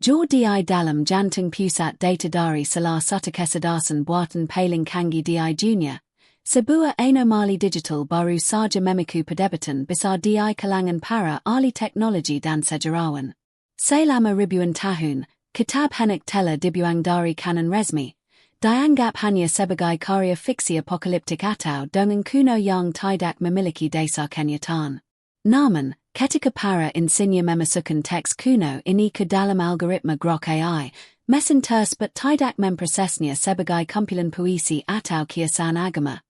Jor di dalam jantung pusat data dari salah satu kecerdasan buatan paling canggih di dunia, sebuah anomali digital baru saja memicu perdebatan besar di kalangan para ahli teknologi dan sejarawan. Selama ribuan tahun, kitab Enoch telah dibuang dari kanon resmi, dianggap hanya sebagai karya fiksi apokaliptik atau dongeng kuno yang tidak memiliki dasar kenyataan. Namun, ketika para insinyur memasukkan teks kuno ini ke dalam algoritma GROK AI, mesin tersebut tidak memprosesnya sebagai kumpulan puisi atau kiasan agama.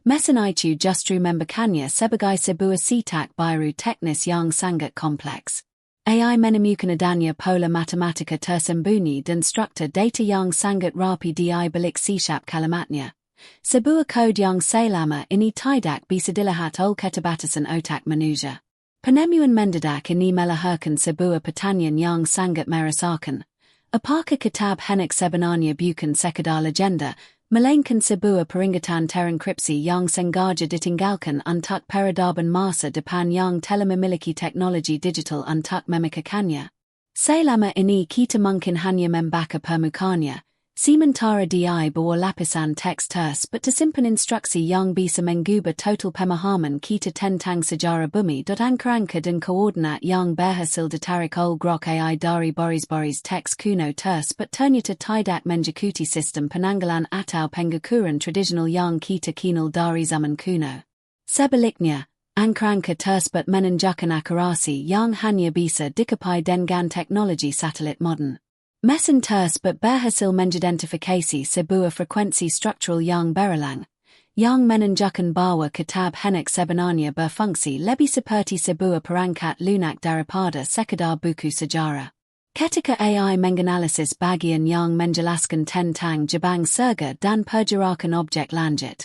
Mesin itu justru membacakannya sebagai sebuah sitak baru teknis yang sangat kompleks. AI menemukan adanya pola matematika tersembunyi dan struktur data yang sangat rapi di balik setiap kalimatnya. Sebuah kode yang selama ini tidak bisa dilihat oleh keterbatasan otak manusia. Penemuan mendadak ini melahirkan sebuah pertanyaan yang sangat meresahkan. Apakah kitab Enoch sebenarnya bukan sekadar legenda, melainkan sebuah peringatan terenkripsi yang sengaja ditinggalkan untuk peradaban masa depan yang telah memiliki teknologi digital untuk memikirkannya? Selama ini kita mungkin hanya membaca permukaannya, sementara di bawah lapisan teks tersebut tersimpan instruksi yang bisa mengubah total pemahaman kita tentang sejarah bumi. Angka-angka dan koordinat yang berhasil ditarik oleh GROK AI dari baris-baris teks kuno tersebut ternyata tidak mengikuti sistem penanggalan atau pengukuran tradisional yang kita kenal dari zaman kuno. Sebaliknya, angka-angka tersebut menunjukkan akurasi yang hanya bisa dicapai dengan teknologi satelit modern. Mesin tersebut berhasil mengidentifikasi sebuah frekuensi struktural yang berulang, yang menunjukkan bahwa kitab Enoch sebenarnya berfungsi lebih seperti sebuah perangkat lunak daripada sekadar buku sejarah. Ketika AI menganalisis bagian yang menjelaskan tentang jabang surga dan pergerakan objek langit,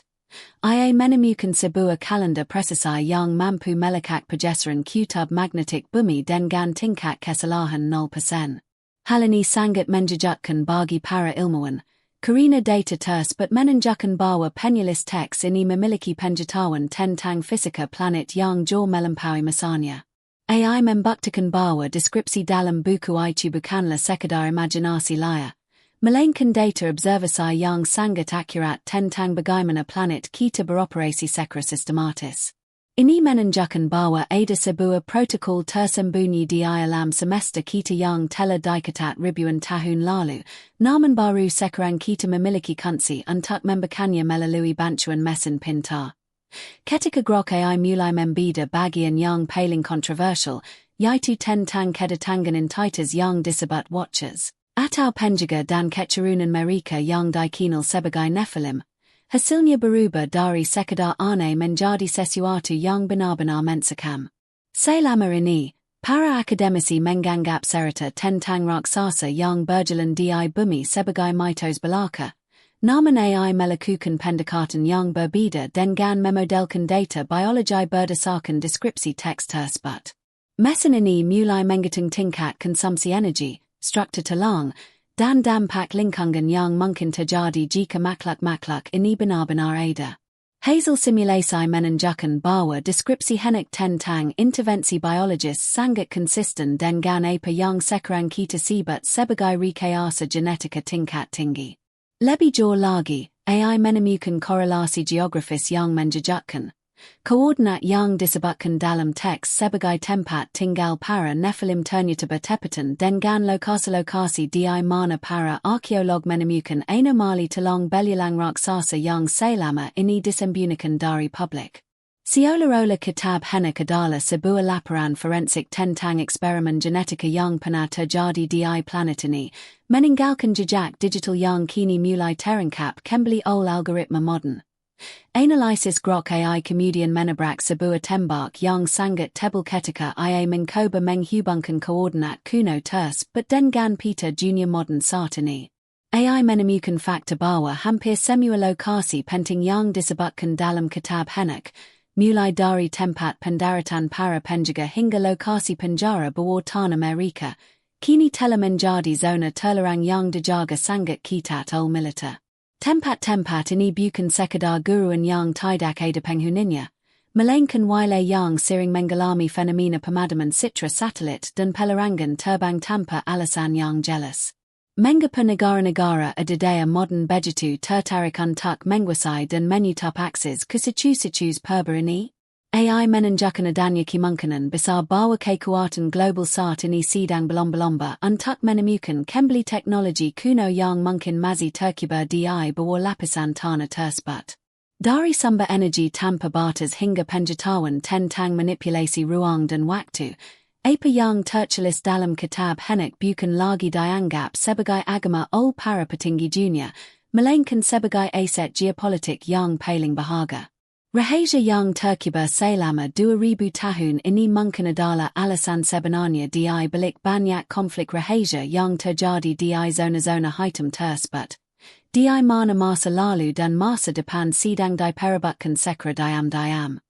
IA menemukan sebuah kalender presisi yang mampu melacak pergeseran kutub magnetik bumi dengan tingkat kesalahan 0%. Hal ini sangat menjejaskan bagi para ilmuwan, karena data tersebut menunjukkan bahwa penulis teks ini memiliki pengetahuan tentang fisika planet yang jauh melampaui masanya. AI membuktikan bahwa deskripsi dalam buku itu bukanlah sekadar imajinasi liar, melainkan data observasi yang sangat akurat tentang bagaimana planet kita beroperasi secara sistematis. Ini menunjukkan bahwa ada sebuah protokol tersembunyi di alam semesta kita yang telah diketat ribuan tahun lalu, namun baru sekarang kita memiliki kunci untuk membacanya melalui bantuan mesin pintar. Ketika GROK AI mulai membida bagian yang paling kontroversial, yaitu tentang kedatangan entitas yang disebut watchers, atau penjaga dan keturunan mereka yang dikenal sebagai Nephilim, hasilnya berubah dari sekadar aneh menjadi sesuatu yang benar-benar mensekam. Selama ini, para akademisi menganggap cerita tentang raksasa yang berjalan di bumi sebagai mitos belaka, namun AI melakukan pendekatan yang berbeda dengan memodelkan data biologi berdasarkan deskripsi teks tersebut. Mesin ini mulai menghitung tingkat konsumsi energi, struktur tulang, dan dampak lingkungan yang mungkin terjadi jika makhluk-makhluk ini benar-benar ada. Hasil simulasi menunjukkan bahwa deskripsi Enoch tentang intervensi biologis sangat konsisten dengan apa yang sekarang kita sebut sebagai rekayasa genetika tingkat tinggi. Lebih jauh lagi, AI menemukan korelasi geografis yang menjejaskan. Koordinat yang disebutkan dalam teks sebagai tempat tinggal para Nephilim ternyata bertepatan dengan lokasi-lokasi di mana para arkeolog menemukan anomali tulang belulang raksasa yang selama ini disembunyikan dari publik. Seolah-olah kitab Enoch adalah sebuah laporan forensik tentang eksperimen genetika yang pernah terjadi di planet ini, meninggalkan jejak digital yang kini mulai terungkap kembali oleh algoritma modern. Analisis GROK AI kemudian menabrak sebuah tembak yang sangat tebal ketika IA mencoba menghubungkan koordinat kuno tersebut dengan peta junior modern saat ini. AI menemukan fakta bahwa hampir semua lokasi penting yang disebutkan dalam kitab Enoch, mulai dari tempat pendaratan para penjaga hingga lokasi penjara bawah tanah mereka, kini telah menjadi zona terlarang yang dijaga sangat ketat oleh militer. Tempat-tempat ini bukan sekadar guruan yang tidak ada penghuninya, Malainkan wile yang siring mengalami fenomena pemadaman citra satellite dan pelarangan terbang tanpa alasan yang jelas. Mengapa negara-negara adidaya modern begitu tertarik untuk menguasai dan menutup akses ke situs-situs purba ini? AI menunjukkan adanya kemungkinan besar bahwa kekuatan global saat ini sedang berlomba-lomba untuk menemukan kembali teknologi kuno yang mungkin masih terkubur di bawah lapisan tanah tersebut. Dari sumber energi tanpa batas hingga pengetahuan tentang manipulasi ruang dan waktu, apa yang tertulis dalam kitab Enoch bukan lagi dianggap sebagai agama oleh para petinggi dunia, melainkan sebagai aset geopolitik yang paling berharga. Rahasia yang terkubur selama 2000 tahun ini mungkin adalah alasan sebenarnya di balik banyak konflik rahasia yang terjadi di zona-zona hitam tersebut. Di mana masa lalu dan masa depan sedang diperebutkan secara diam-diam.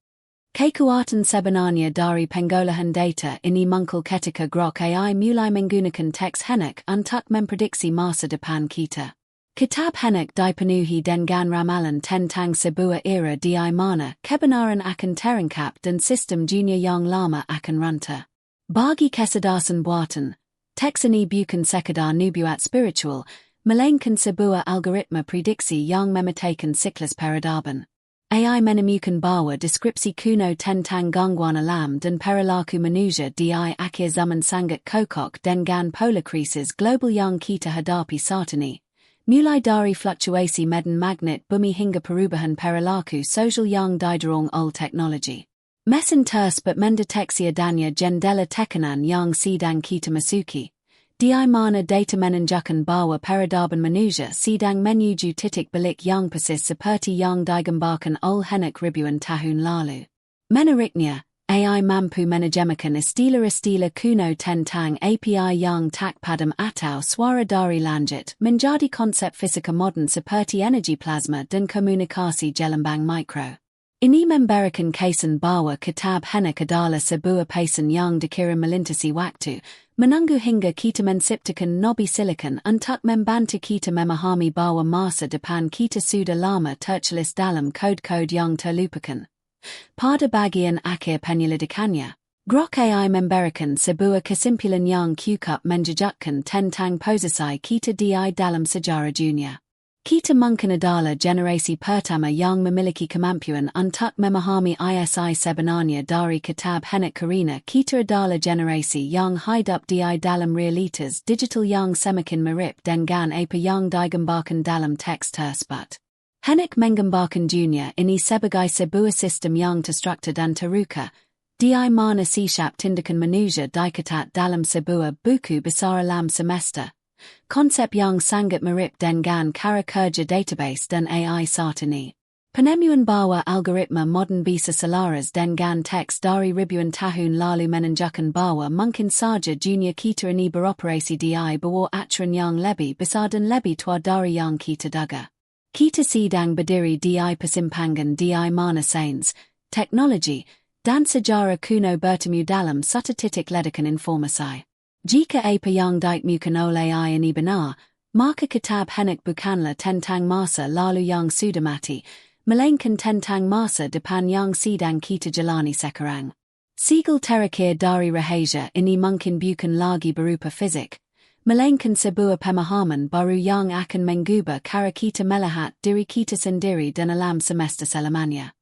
Kekuatan sebenarnya dari pengolahan data ini muncul ketika GROK AI mulai menggunakan teks Enoch untuk memprediksi masa depan kita. Kitab Enoch dipenuhi dengan ramalan tentang sebuah era di mana kebenaran akan terungkap dan sistem dunia yang lama akan runtuh. Bagi kecerdasan buatan, teks ini bukan sekadar nubuat spiritual, melainkan sebuah algoritma prediksi yang memetakan siklus peradaban. AI menemukan bahwa deskripsi kuno tentang gangguan alam dan perilaku manusia di akhir zaman sangat kokok dengan pola krisis global yang kita hadapi saat ini. Mulai dari fluktuasi medan magnet bumi hingga perubahan perilaku sosial yang didorong oleh teknologi. Mesin tersebut mendeteksi adanya jendela tekanan yang sedang kita masuki. Di mana data menunjukkan bahwa peradaban manusia sedang menuju titik balik yang persis seperti yang digambarkan oleh Enoch ribuan tahun lalu. Menariknya, AI mampu menerjemahkan istilah-istilah kuno tentang API yang tak padam atau suara dari langit menjadi konsep fisika modern seperti energi plasma dan komunikasi gelambang mikro. Ini memberikan kesan bahwa kitab Enoch adalah sebuah pesan yang dikirim melintasi waktu, menunggu hingga kita menciptakan nobi silicon untuk membantu kita memahami bahwa masa depan kita sudah lama tertulis dalam kode-kode yang terlupakan. Pada bagian akhir penyelidikannya, GROK AI memberikan sebuah kesimpulan yang cukup menjejaskan tentang posisi kita di dalam sejarah dunia. Kita mungkin adalah generasi pertama yang memiliki kemampuan untuk memahami ISI sebenarnya dari kitab Enoch karena kita adalah generasi yang hidup di dalam realitas digital yang semakin mirip dengan apa yang digambarkan dalam teks tersebut. Enoch menggambarkan dunia ini sebagai sebuah sistem yang terstruktur dan terukur, di mana setiap tindakan manusia dicatat dalam sebuah buku besar alam semesta. Konsep yang sangat mirip dengan cara kerja database dan AI saat ini. Penemuan bahwa algoritma modern bisa selaras dengan teks dari ribuan tahun lalu menunjukkan bahwa mungkin saja dunia kita ini beroperasi di bawah aturan yang lebih besar dan lebih tua dari yang kita duga. Kita sedang berdiri di persimpangan di mana sains, teknologi, dan sejarah kuno bertemu dalam satu titik ledakan informasi. Jika apa yang ditemukan oleh AI ini benar, maka kitab Enoch bukanlah tentang masa lalu yang sudah mati, melainkan tentang masa depan yang sedang kita jalani sekarang. Sigal terakhir dari rahasia ini mungkin bukan lagi berupa fisik, melainkan sebuah pemahaman baru yang akan mengubah cara kita melihat diri kita sendiri dan alam semesta selamanya.